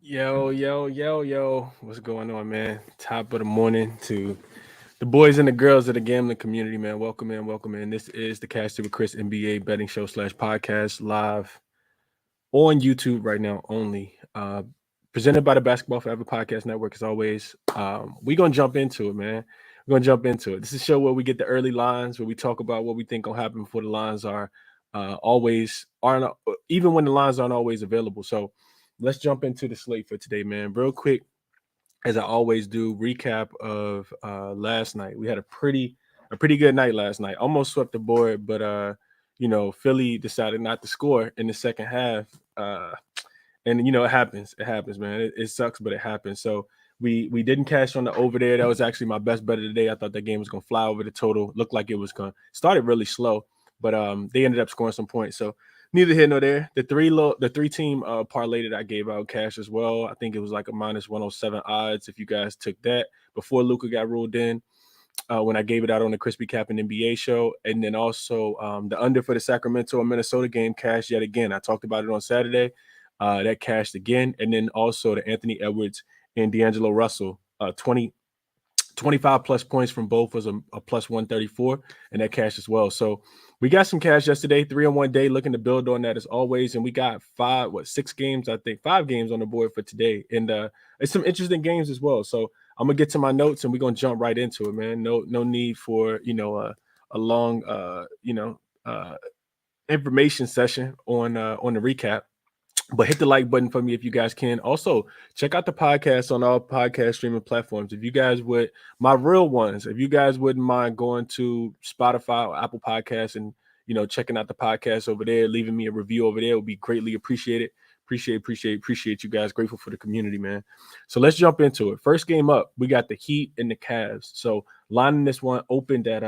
Yo. What's going on, man? Top of the morning to the boys and the girls of the gambling community, man. Welcome in, welcome in. This is the Cash with Chris NBA betting show slash podcast live on YouTube right now only. Presented by the Basketball Forever Podcast Network, as always. We're going to jump into it, man. We're going to jump into it. This is a show where we get the early lines, where we talk about what we think will happen before the lines aren't, even when the lines aren't always available. So let's jump into the slate for today, man. Real quick, as I always do, recap of last night. We had a pretty good night last night. Almost swept the board, but Philly decided not to score in the second half. And it happens. It happens, man. It sucks, but it happens. So we didn't cash on the over there. That was actually my best bet of the day. I thought that game was gonna fly over the total. Looked like it was gonna started really slow, but they ended up scoring some points. So neither here nor there. The three team parlay that I gave out cash as well. I think it was like a minus 107 odds if you guys took that before Luka got ruled in. When I gave it out on the Crispy Cap and NBA show, and then also the under for the Sacramento and Minnesota game cashed yet again. I talked about it on Saturday. That cashed again, and then also the Anthony Edwards and D'Angelo Russell 25 plus points from both was a plus 134, and that cash as well. So we got some cash yesterday, 3 on 1 day, looking to build on that as always. And we got five games, I think, 5 games on the board for today. And it's some interesting games as well. So I'm gonna get to my notes and we're gonna jump right into it, man. No need for a long information session on the recap. But hit the like button for me if you guys can. Also, check out the podcast on all podcast streaming platforms. If you guys would, my real ones, if you guys wouldn't mind going to Spotify or Apple Podcasts and checking out the podcast over there, leaving me a review over there would be greatly appreciated. Appreciate you guys. Grateful for the community, man. So let's jump into it. First game up, we got the Heat and the Cavs. So lining this one opened at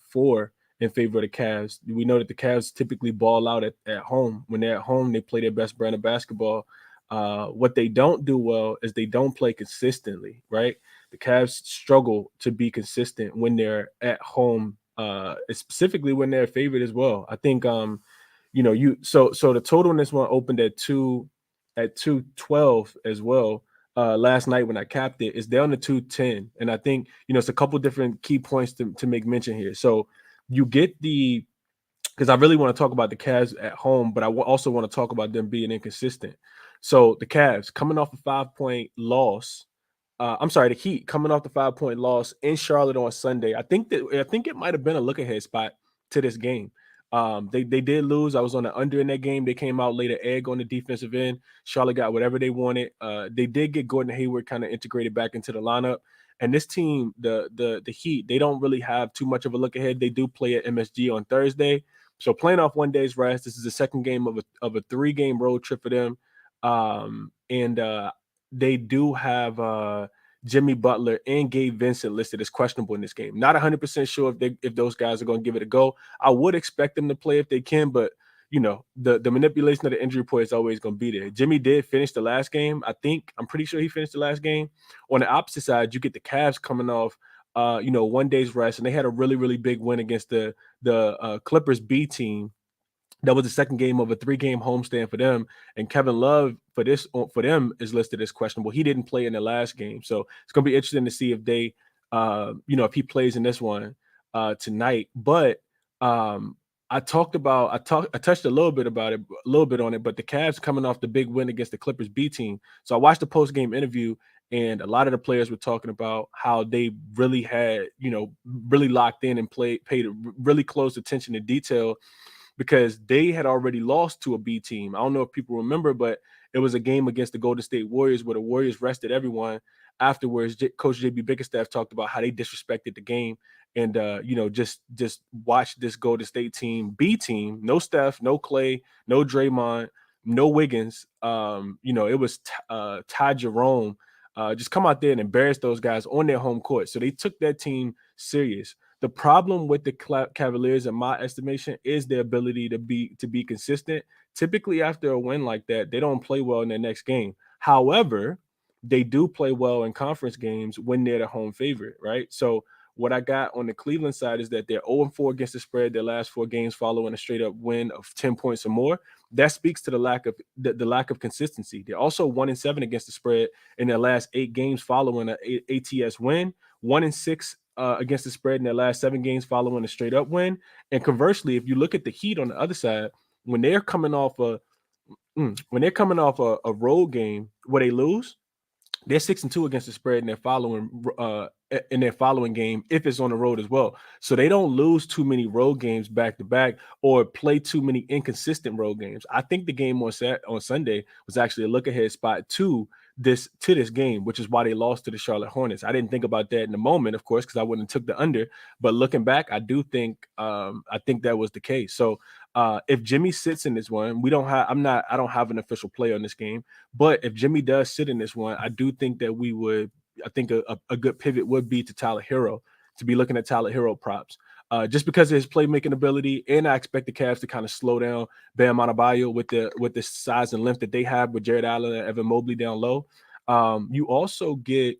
4 in favor of the Cavs. We know that the Cavs typically ball out at home. When they're at home, they play their best brand of basketball. What they don't do well is they don't play consistently, right? The Cavs struggle to be consistent when they're at home, specifically when they're favored as well. I think so the total in this one opened at 212 as well. Last night when I capped it, it's down to 210. And I think, it's a couple different key points to make mention here. So you get because I really want to talk about the Cavs at home, but I also want to talk about them being inconsistent. So the Cavs coming off a 5-point loss. I'm sorry, the Heat coming off the 5-point loss in Charlotte on Sunday. I think it might have been a look ahead spot to this game. They did lose. I was on the under in that game. They came out later, egg on the defensive end. Charlotte got whatever they wanted. They did get Gordon Hayward kind of integrated back into the lineup. And this team, the Heat, they don't really have too much of a look ahead. They do play at MSG on Thursday. So playing off one day's rest, this is the second game of a 3-game road trip for them. And they do have Jimmy Butler and Gabe Vincent listed as questionable in this game. Not 100% sure if those guys are going to give it a go. I would expect them to play if they can, but the manipulation of the injury report is always going to be there. Jimmy did finish the last game. I'm pretty sure he finished the last game. On the opposite side, you get the Cavs coming off, 1 day's rest, and they had a really, really big win against the Clippers B team. That was the second game of a 3-game homestand for them. And Kevin Love for them is listed as questionable. He didn't play in the last game. So it's going to be interesting to see if they, if he plays in this one tonight. But I touched a little bit on it, but the Cavs coming off the big win against the Clippers B team. So I watched the post-game interview, and a lot of the players were talking about how they really had, really locked in and paid really close attention to detail, because they had already lost to a B team. I don't know if people remember, but it was a game against the Golden State Warriors where the Warriors rested everyone. Afterwards, Coach JB Bickerstaff talked about how they disrespected the game, and just watch this Golden State team, B team, no Steph, no Clay, no Draymond, no Wiggins. It was Ty Jerome. Just come out there and embarrass those guys on their home court. So they took that team serious. The problem with the Cavaliers, in my estimation, is their ability to be consistent. Typically, after a win like that, they don't play well in their next game. However, they do play well in conference games when they're the home favorite, right? So What I got on the Cleveland side is that they're 0-4 against the spread their last 4 games following a straight up win of 10 points or more. That speaks to the lack of consistency. They're also 1-7 against the spread in their last 8 games following an ATS win. 1-6 against the spread in their last 7 games following a straight up win. And conversely, if you look at the Heat on the other side, when they're coming off a road game where they lose, they're 6-2 against the spread in their following game if it's on the road as well. So they don't lose too many road games back to back or play too many inconsistent road games. I think the game on Sunday was actually a look ahead spot to this game, which is why they lost to the Charlotte Hornets. I didn't think about that in the moment, of course, because I wouldn't have took the under. But looking back, I do think that was the case. So if Jimmy sits in this one, I don't have an official play on this game. But if Jimmy does sit in this one, I do think that I think a good pivot would be to Tyler Hero, to be looking at Tyler Hero props. Just because of his playmaking ability, and I expect the Cavs to kind of slow down Bam Adebayo with the size and length that they have with Jared Allen and Evan Mobley down low. You also get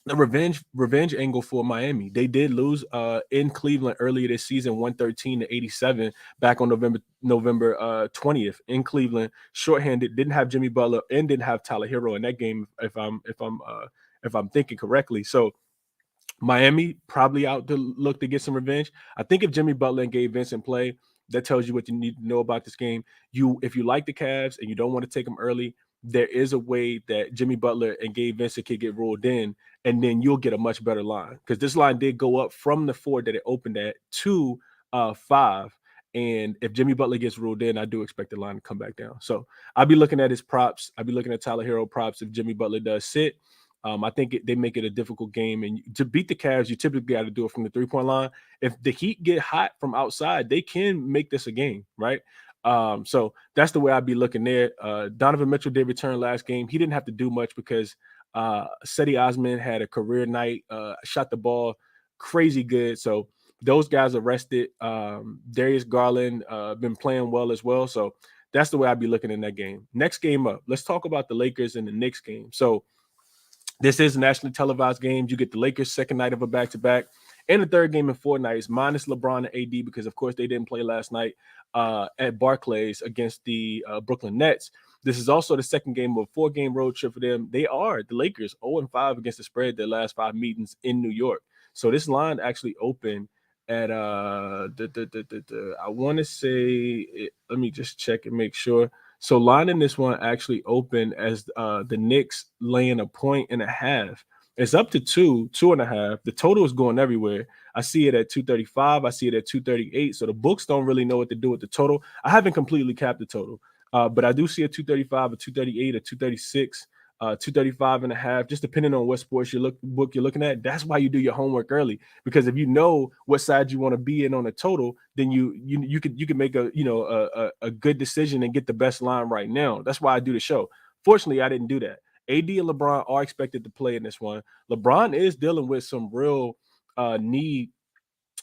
the revenge angle for Miami. They did lose in Cleveland earlier this season, 113-87, back on November 20th in Cleveland, shorthanded, didn't have Jimmy Butler and didn't have Tyler Hero in that game, if I'm thinking correctly. So Miami probably out to look to get some revenge. I think if Jimmy Butler and Gabe Vincent play, that tells you what you need to know about this game. If you like the Cavs and you don't want to take them early, there is a way that Jimmy Butler and Gabe Vincent could get rolled in, and then you'll get a much better line, because this line did go up from the 4 that it opened at to 5. And if Jimmy Butler gets ruled in, I do expect the line to come back down. So I'll be looking at his props. I'll be looking at Tyler Hero props if Jimmy Butler does sit. I think they make it a difficult game. And to beat the Cavs, you typically got to do it from the 3-point line. If the Heat get hot from outside, they can make this a game, right? So that's the way I'd be looking there. Donovan Mitchell did return last game. He didn't have to do much because Cedi Osman had a career night, shot the ball crazy good. So those guys are rested. Darius Garland been playing well as well. So that's the way I'd be looking in that game. Next game up, let's talk about the Lakers and the Knicks game. So this is a nationally televised game. You get the Lakers' second night of a back-to-back and the third game in 4 nights, minus LeBron and AD, because, of course, they didn't play last night at Barclays against the Brooklyn Nets. This is also the second game of a 4-game road trip for them. The Lakers, 0-5 against the spread their last 5 meetings in New York. So this line actually opened at I want to say, let me just check and make sure. So line in this one actually opened as the Knicks laying 1.5. It's up to 2.5. The total is going everywhere. I see it at 235. I see it at 238. So the books don't really know what to do with the total. I haven't completely capped the total, but I do see a 235, a 238, a 236. 235.5, just depending on what sports book you're looking at. That's why you do your homework early, because if you know what side you want to be in on a total, then you can make a good decision and get the best line right now. That's why I do the show. Fortunately, I didn't do that. AD and LeBron are expected to play in this one. LeBron is dealing with some real knee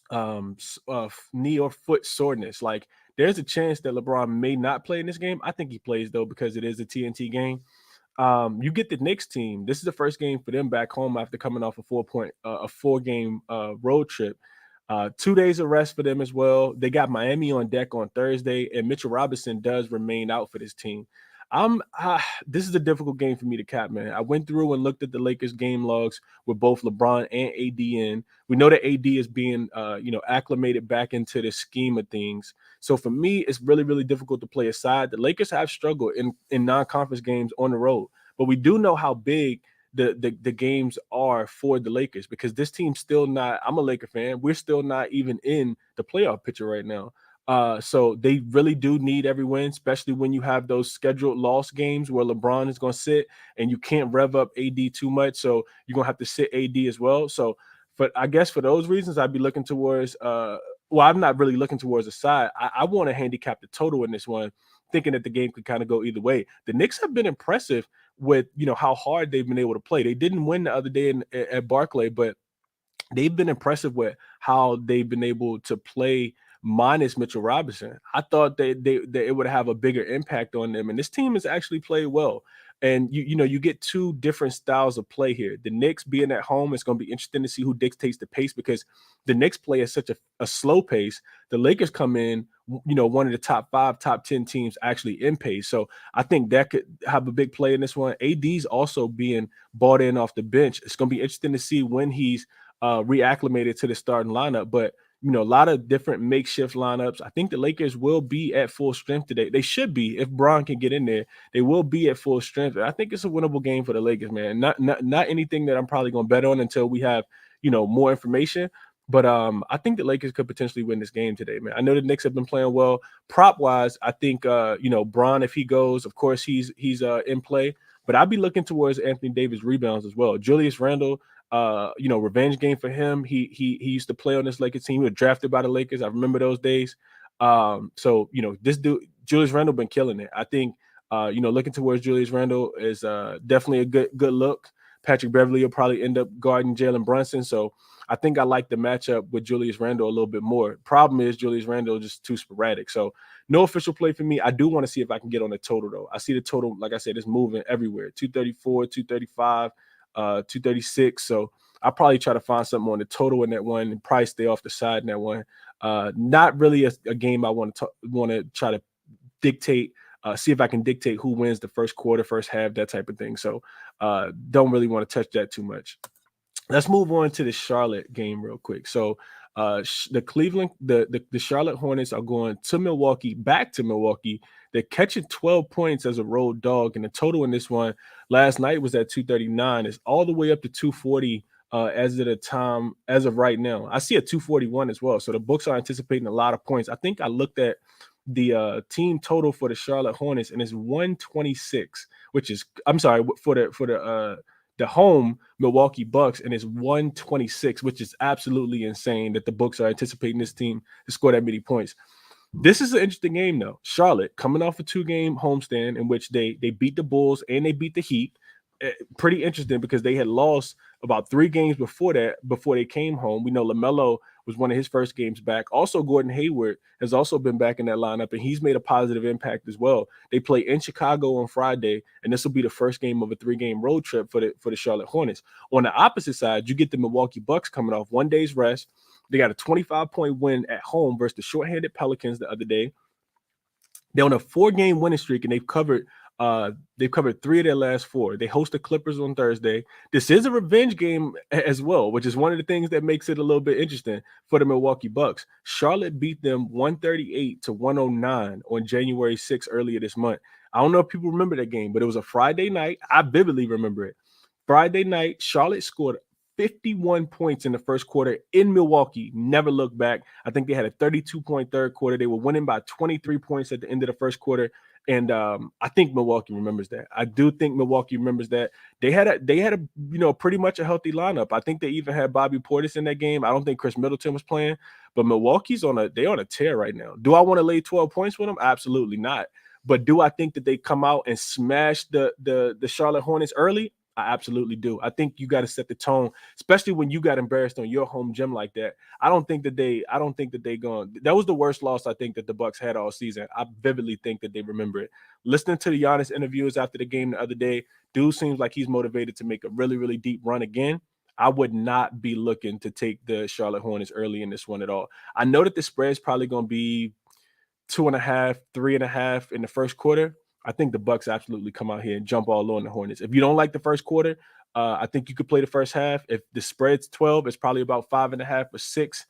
or foot soreness. Like, there's a chance that LeBron may not play in this game. I think he plays though, because it is a TNT game. You get the Knicks team. This is the first game for them back home after coming off a 4-game road trip. 2 days of rest for them as well. They got Miami on deck on Thursday, and Mitchell Robinson does remain out for this team. This is a difficult game for me to cap, man. I went through and looked at the Lakers game logs with both LeBron and AD in. We know that AD is being, acclimated back into the scheme of things. So for me, it's really, really difficult to play aside. The Lakers have struggled in non-conference games on the road, but we do know how big the games are for the Lakers, because this team's still not. I'm a Laker fan. We're still not even in the playoff picture right now. So they really do need every win, especially when you have those scheduled loss games where LeBron is going to sit and you can't rev up AD too much. So you're going to have to sit AD as well. So I guess for those reasons, I'd be looking towards, I'm not really looking towards the side. I want to handicap the total in this one, thinking that the game could kind of go either way. The Knicks have been impressive with, how hard they've been able to play. They didn't win the other day at Barclay, but they've been impressive with how they've been able to play minus Mitchell Robinson. I thought that it would have a bigger impact on them, and this team has actually played well. And you get two different styles of play here. The Knicks being at home, it's going to be interesting to see who dictates the pace, because the Knicks play at such a slow pace. The Lakers come in, one of the top 5, top 10 teams actually in pace. So I think that could have a big play in this one. AD's also being bought in off the bench. It's going to be interesting to see when he's reacclimated to the starting lineup. But a lot of different makeshift lineups. I think the Lakers will be at full strength today. They should be. If Bron can get in there, they will be at full strength. I think it's a winnable game for the Lakers, man. Not anything that I'm probably going to bet on until we have, more information. But I think the Lakers could potentially win this game today, man. I know the Knicks have been playing well. Prop-wise, I think, Bron, if he goes, of course, he's in play. But I'd be looking towards Anthony Davis rebounds as well. Julius Randle, revenge game for him. He used to play on this Lakers team. He was drafted by the Lakers. I remember those days. So this dude, Julius Randle, been killing it. I think, looking towards Julius Randle is definitely a good look. Patrick Beverley will probably end up guarding Jalen Brunson. So I think I like the matchup with Julius Randle a little bit more. Problem is Julius Randle is just too sporadic. So no official play for me. I do want to see if I can get on the total, though. I see the total, like I said, is moving everywhere. 234, 235, 236. So I'll probably try to find something on the total in that one and probably stay off the side in that one. Not really a game I want to try to dictate. See if I can dictate who wins the first quarter, first half, that type of thing. So don't really want to touch that too much. Let's move on to the Charlotte game real quick. So the Charlotte Hornets are going to Milwaukee, back to Milwaukee. They're catching 12 points as a road dog, and the total in this one last night was at 239. It's all the way up to 240 as of right now. I see a 241 as well. So the books are anticipating a lot of points. I think I looked at the team total for the Charlotte Hornets, and it's 126, which is, I'm sorry, for the home Milwaukee Bucks, and it's 126, which is absolutely insane that the books are anticipating this team to score that many points. This is an interesting game, though. Charlotte coming off a 2-game homestand in which they beat the Bulls and they beat the Heat. Pretty interesting because they had lost about 3 games before they came home. We know LaMelo was one of his first games back. Also, Gordon Hayward has also been back in that lineup, and he's made a positive impact as well. They play in Chicago on Friday, and this will be the first game of a 3-game road trip for the Charlotte Hornets. On the opposite side, you get the Milwaukee Bucks coming off 1 day's rest. They got a 25-point win at home versus the shorthanded Pelicans the other day. They're on a 4-game winning streak, and they've covered 3 of their last 4. They host the Clippers on Thursday. This is a revenge game as well, which is one of the things that makes it a little bit interesting for the Milwaukee Bucks. Charlotte beat them 138-109 on January 6th earlier this month. I don't know if people remember that game, but it was a Friday night. I vividly remember it. Friday night, Charlotte scored 51 points in the first quarter in Milwaukee. Never looked back. I think they had a 32-point third quarter. They were winning by 23 points at the end of the first quarter. And I think Milwaukee remembers that. I do think Milwaukee remembers that. They had a pretty much a healthy lineup. I think they even had Bobby Portis in that game. I don't think Chris Middleton was playing, but Milwaukee's on a tear right now. Do I want to lay 12 points with them? Absolutely not. But do I think that they come out and smash the Charlotte Hornets early? I absolutely do. I think you got to set the tone, especially when you got embarrassed on your home gym like that. I don't think that they going. That was the worst loss I think that the Bucks had all season. I vividly think that they remember it. Listening to the Giannis interviews after the game the other day, dude seems like he's motivated to make a really, really deep run again. I would not be looking to take the Charlotte Hornets early in this one at all. I know that the spread is probably going to be 2.5, 3.5 in the first quarter. I think the Bucks absolutely come out here and jump all on the Hornets. If you don't like the first quarter, I think you could play the first half. If the spread's 12, it's probably about 5.5 or 6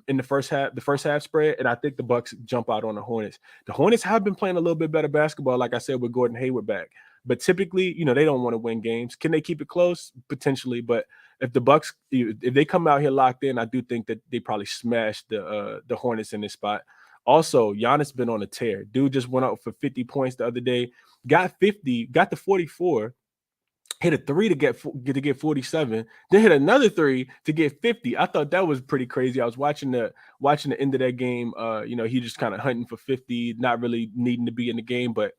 in the first half spread. And I think the Bucks jump out on the Hornets. The Hornets have been playing a little bit better basketball, like I said, with Gordon Hayward back. But typically, they don't want to win games. Can they keep it close? Potentially. But if the Bucks, if they come out here locked in, I do think that they probably smash the Hornets in this spot. Also, Giannis been on a tear. Dude just went out for 50 points the other day. Got 50, got to 44, hit a 3 to get 47, then hit another 3 to get 50. I thought that was pretty crazy. I was watching the end of that game. He just kind of hunting for 50, not really needing to be in the game, but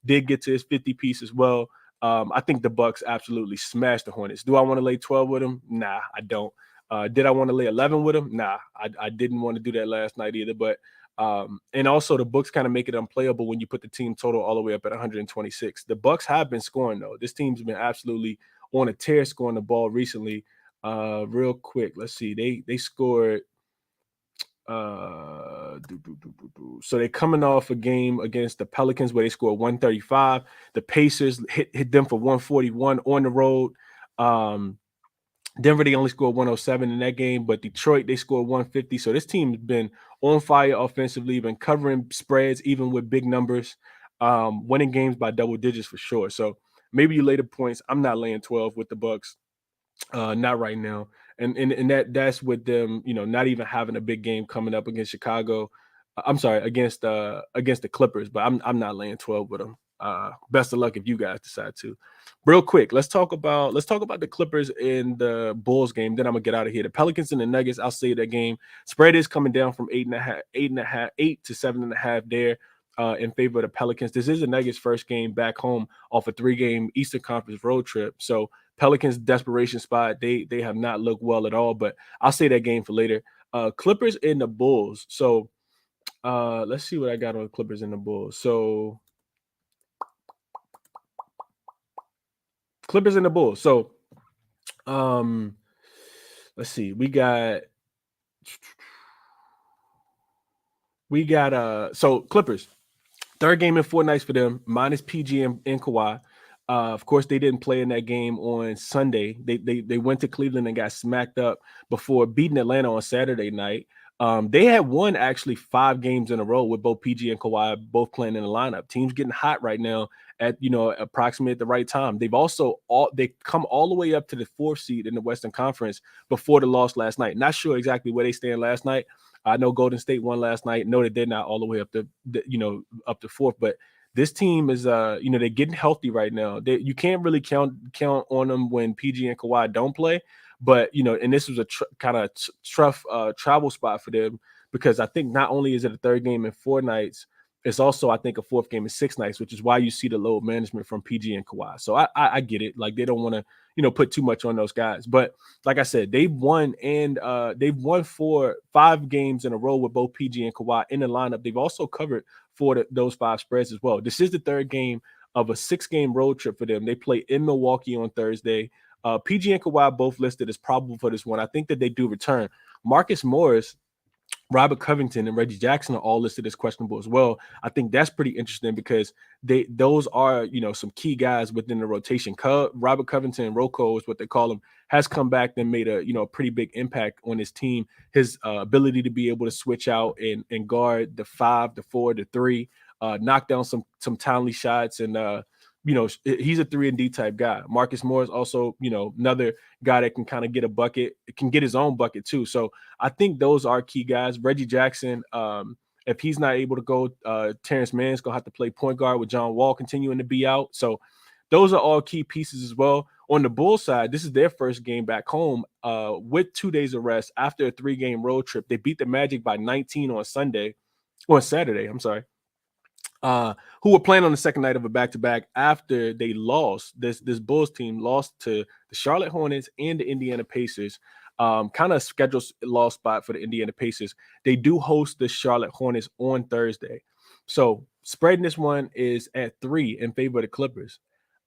did get to his 50 piece as well. I think the Bucks absolutely smashed the Hornets. Do I want to lay 12 with them? Nah, I don't. Did I want to lay 11 with them? Nah, I didn't want to do that last night either. But And also the books kind of make it unplayable when you put the team total all the way up at 126. The Bucks have been scoring though. This team's been absolutely on a tear scoring the ball recently. Real quick, let's see. They scored so they're coming off a game against the Pelicans where they scored 135. The Pacers hit them for 141 on the road. Denver, they only scored 107 in that game, but Detroit, they scored 150. So this team's been on fire offensively, been covering spreads even with big numbers, winning games by double digits for sure. So maybe you lay the points. I'm not laying 12 with the Bucks. Not right now. And that's with them, not even having a big game coming up against Chicago. I'm sorry, against the Clippers, but I'm not laying 12 with them. Best of luck if you guys decide to. Real quick, let's talk about the Clippers in the Bulls game. Then I'm gonna get out of here. The Pelicans and the Nuggets, I'll say that game. Spread is coming down from 8 to 7.5 there. In favor of the Pelicans. This is the Nuggets' first game back home off a 3-game Eastern Conference road trip. So Pelicans' desperation spot, they have not looked well at all, but I'll say that game for later. Clippers and the Bulls. So let's see what I got on the Clippers and the Bulls. So Clippers and the Bulls. So let's see. We got so Clippers. Third game in 4 nights for them, minus PG and Kawhi. Of course, they didn't play in that game on Sunday. They went to Cleveland and got smacked up before beating Atlanta on Saturday night. They had won actually 5 games in a row with both PG and Kawhi both playing in the lineup. Teams getting hot right now at approximately at the right time. They've also they come all the way up to the 4th seed in the Western Conference before the loss last night. Not sure exactly where they stand last night. I know Golden State won last night. No, they're not all the way up to up to 4th, but this team is they're getting healthy right now. You can't really count on them when PG and Kawhi don't play, but and this was a kind of tough travel spot for them because I think not only is it a 3rd game in 4 nights, it's also I think a 4th game in 6 nights, which is why you see the load management from PG and Kawhi. So I get it. Like they don't want to put too much on those guys, but like I said, they've won 5 games in a row with both PG and Kawhi in the lineup. They've also covered those 5 spreads as well. This is the 3rd game of a 6-game road trip for them. They play in Milwaukee on Thursday. PG and Kawhi both listed as probable for this one. I think that they do return. Marcus Morris, Robert Covington, and Reggie Jackson are all listed as questionable as well. I think that's pretty interesting because those are some key guys within the rotation. Robert Covington, Rocco is what they call him, has come back and made a pretty big impact on his team. His ability to be able to switch out and guard the 5, the 4, the 3, knock down some timely shots, and he's a 3-and-D type guy. Marcus Morris also, another guy that can kind of get a bucket, can get his own bucket too. So I think those are key guys. Reggie Jackson, if he's not able to go, Terrence Mann's going to have to play point guard with John Wall continuing to be out. So those are all key pieces as well. On the Bulls side, this is their first game back home with 2 days of rest after a 3-game road trip. They beat the Magic by 19 on Saturday. I'm sorry. Who were playing on the second night of a back-to-back after they lost. This Bulls team lost to the Charlotte Hornets and the Indiana Pacers. Kind of scheduled loss spot for the Indiana Pacers. They do host the Charlotte Hornets on Thursday. So spreading this one is at 3 in favor of the Clippers.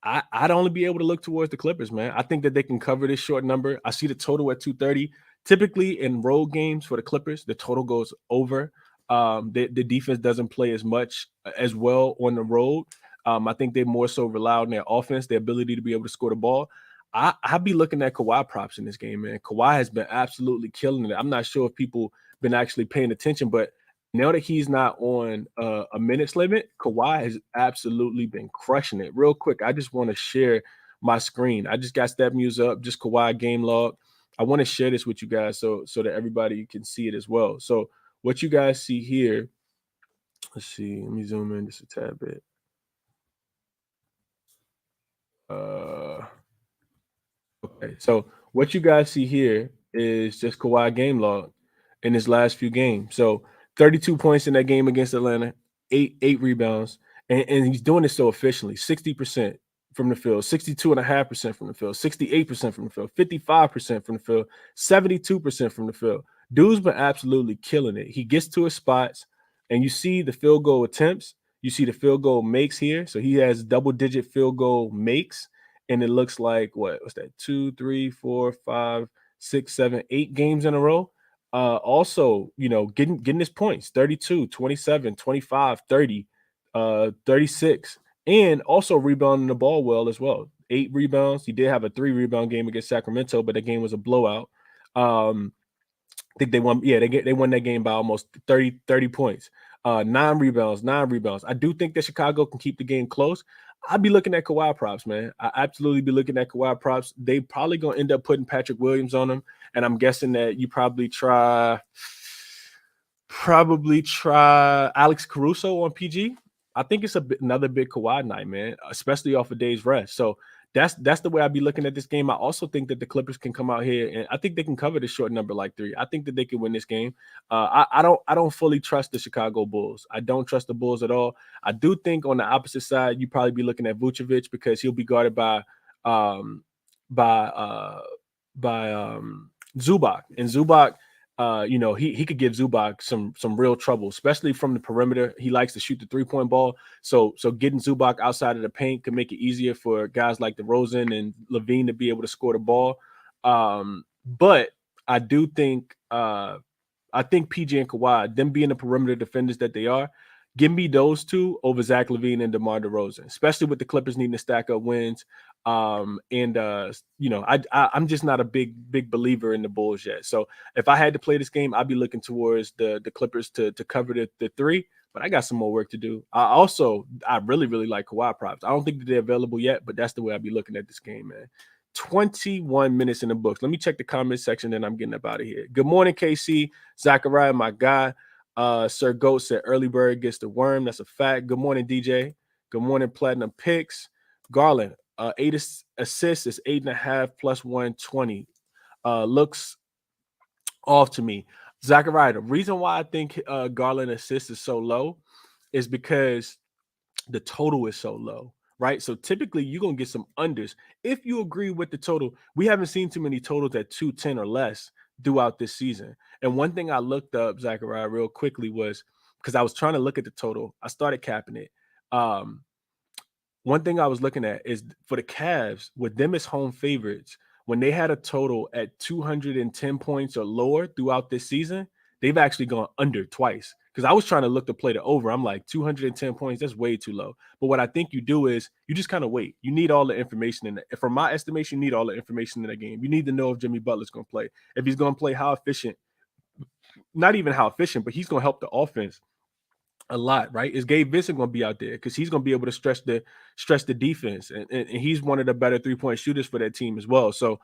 I'd only be able to look towards the Clippers, man. I think that they can cover this short number. I see the total at 230. Typically in road games for the Clippers, the total goes over. The defense doesn't play as much as well on the road. I think they more so rely on their offense, their ability to be able to score the ball. I'd be looking at Kawhi props in this game, man. Kawhi has been absolutely killing it. I'm not sure if people been actually paying attention, but now that he's not on a minutes limit, Kawhi has absolutely been crushing it. Real quick, I just want to share my screen. I just got Stat Muse up, just Kawhi game log. I want to share this with you guys so that everybody can see it as well. So what you guys see here, let's see. Let me zoom in just a tad bit. Okay, so what you guys see here is just Kawhi game log in his last few games. So 32 points in that game against Atlanta, eight rebounds, and he's doing it so efficiently. 60% from the field, 62.5% from the field, 68% from the field, 55% from the field, 72% from the field. Dude's been absolutely killing it. He gets to his spots, and you see the field goal attempts, you see the field goal makes here. So he has double-digit field goal makes, and it looks like what's that? 2, 3, 4, 5, 6, 7, 8 games in a row. Also, getting his points 32, 27, 25, 30, 36, and also rebounding the ball well as well. 8 rebounds. He did have a 3 rebound game against Sacramento, but the game was a blowout. I think they won. Yeah, they won that game by almost 30 points. 9 rebounds, 9 rebounds. I do think that Chicago can keep the game close. I'd be looking at Kawhi props, man. I absolutely be looking at Kawhi props. They probably gonna end up putting Patrick Williams on them, and I'm guessing that you probably try Alex Caruso on PG. I think it's another big Kawhi night, man, especially off a day's rest. So that's the way I'd be looking at this game. I also think that the Clippers can come out here, and I think they can cover the short number like 3. I think that they can win this game. I don't fully trust the Chicago Bulls. I don't trust the Bulls at all. I do think on the opposite side, you probably be looking at Vucevic because he'll be guarded by by uh by Zubac, and Zubac. He could give Zubac some real trouble, especially from the perimeter. He likes to shoot the 3-point ball. So getting Zubac outside of the paint could make it easier for guys like DeRozan and Levine to be able to score the ball. But I do think PG and Kawhi, them being the perimeter defenders that they are, give me those two over Zach LaVine and DeMar DeRozan, especially with the Clippers needing to stack up wins. I'm just not a big believer in the Bulls yet. So if I had to play this game, I'd be looking towards the Clippers to cover the 3. But I got some more work to do. I really, really like Kawhi props. I don't think that they're available yet, but that's the way I'd be looking at this game, man. 21 minutes in the books. Let me check the comment section, and I'm getting up out of here. Good morning, KC. Zachariah, my guy. Sir Goat said early bird gets the worm. That's a fact. Good morning, DJ. Good morning, Platinum Picks. Garland, 8 assists is 8.5 plus 120. Looks off to me. Zachariah, the reason why I think Garland assists is so low is because the total is so low, right? So typically you're going to get some unders. If you agree with the total, we haven't seen too many totals at 210 or less throughout this season. And one thing I looked up, Zachariah, real quickly was because I was trying to look at the total. I started capping it. One thing I was looking at is for the Cavs, with them as home favorites, when they had a total at 210 points or lower throughout this season, they've actually gone under twice. Because I was trying to look to play the over. I'm like, 210 points, that's way too low. But what I think you do is you just kind of wait. You need all the information in it. From my estimation, you need all the information in the game. You need to know if Jimmy Butler's going to play. If he's going to play how efficient, not even how efficient, but he's going to help the offense a lot, right? Is Gabe Vincent going to be out there? Because he's going to be able to stretch the defense, and he's one of the better 3-point shooters for that team as well. So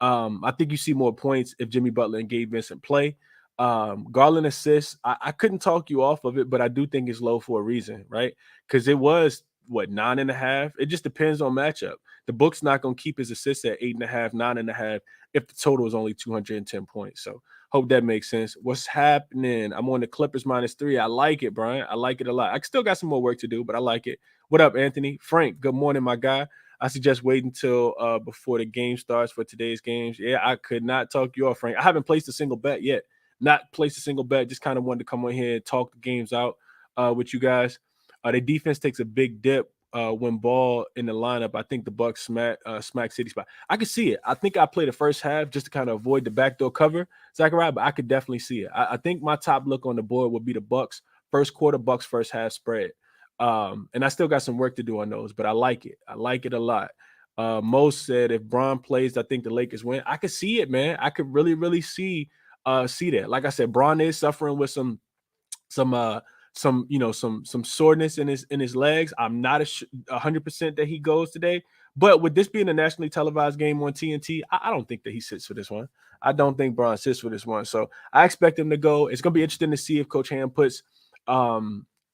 I think you see more points if Jimmy Butler and Gabe Vincent play. Garland assists, I couldn't talk you off of it, but I do think it's low for a reason, right? Because it was 9.5. It just depends on matchup. The book's not going to keep his assists at 8.5, 9.5 if the total is only 210 points. So hope that makes sense. What's happening? I'm on the Clippers -3. I like it, Brian. I like it a lot. I still got some more work to do, but I like it. What up, Anthony? Frank, good morning, my guy. I suggest waiting until before the game starts for today's games. Yeah, I could not talk you off, Frank. I haven't placed a single bet yet. Not placed a single bet. Just kind of wanted to come on here and talk the games out with you guys. The defense takes a big dip when ball in the lineup. I think the Bucks smack City spot. I could see it. I think I play the first half just to kind of avoid the backdoor cover, Zachariah, but I could definitely see it. I think my top look on the board would be the Bucks first quarter, Bucks first half spread. And I still got some work to do on those, but I like it. I like it a lot. Most said if Bron plays, I think the Lakers win. I could see it, man. I could really, really see that. Like I said, Bron is suffering with some soreness in his legs. I'm not 100% that he goes today, but with this being a nationally televised game on TNT, I don't think that he sits for this one. I don't think Bron sits for this one. So I expect him to go. It's going to be interesting to see if Coach Ham puts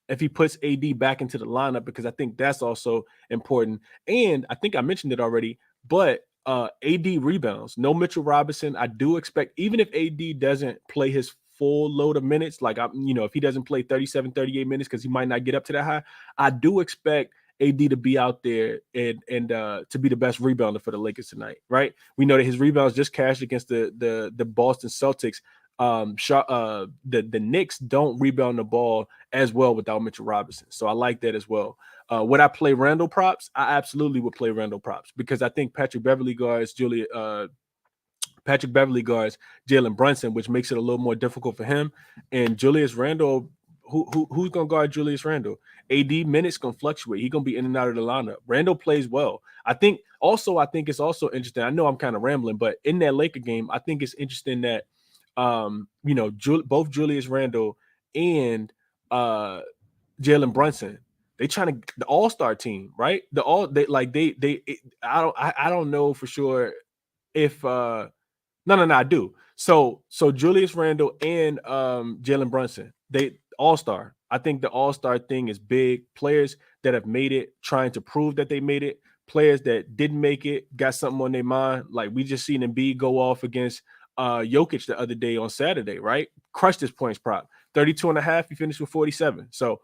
if he puts AD back into the lineup, because I think that's also important. And I think I mentioned it already, but AD rebounds. No Mitchell Robinson. I do expect, even if AD doesn't play his full load of minutes, like if he doesn't play 37, 38 minutes, because he might not get up to that high, I do expect AD to be out there and to be the best rebounder for the Lakers tonight, right? We know that his rebounds just cashed against the Boston Celtics the Knicks don't rebound the ball as well without Mitchell Robinson. So I like that as well. Would I play Randall props? I absolutely would play Randall props because I think Patrick Beverly guards Jalen Brunson, which makes it a little more difficult for him. And Julius Randle, who's gonna guard Julius Randle? AD minutes gonna fluctuate. He's gonna be in and out of the lineup. Randle plays well. I think it's also interesting. I know I'm kind of rambling, but in that Laker game, I think it's interesting that both Julius Randle and Jalen Brunson, they trying to the all-star team, right? I don't know for sure if no, I do. So Julius Randle and Jalen Brunson, they all-star. I think the all-star thing is big. Players that have made it, trying to prove that they made it. Players that didn't make it, got something on their mind. Like we just seen Embiid go off against Jokic the other day on Saturday, right? Crushed his points prop. 32 and a half, he finished with 47. So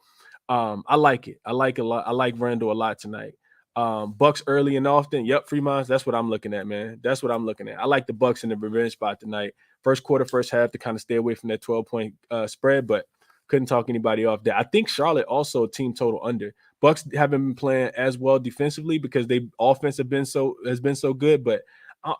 I like it. I like a lot. I like Randle a lot tonight. Bucks early and often. Yep, Fremont. That's what I'm looking at, man. That's what I'm looking at. I like the Bucks in the revenge spot tonight. First quarter, first half to kind of stay away from that 12-point spread, but couldn't talk anybody off there. I think Charlotte also team total under. Bucks haven't been playing as well defensively because they offense has been so good, but I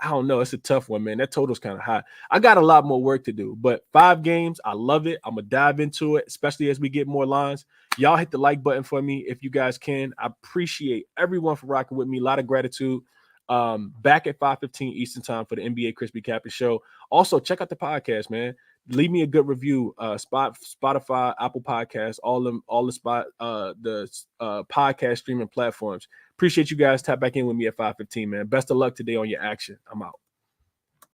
don't know. It's a tough one, man. That total's kind of high. I got a lot more work to do, but 5 games, I love it. I'm going to dive into it, especially as we get more lines. Y'all hit the like button for me if you guys can. I appreciate everyone for rocking with me. A lot of gratitude. Back at 5:15 Eastern time for the NBA Crispy Captain Show. Also, check out the podcast, man. Leave me a good review. Spotify, Apple Podcasts, all the podcast streaming platforms. Appreciate you guys. Tap back in with me at 5:15, man. Best of luck today on your action. I'm out.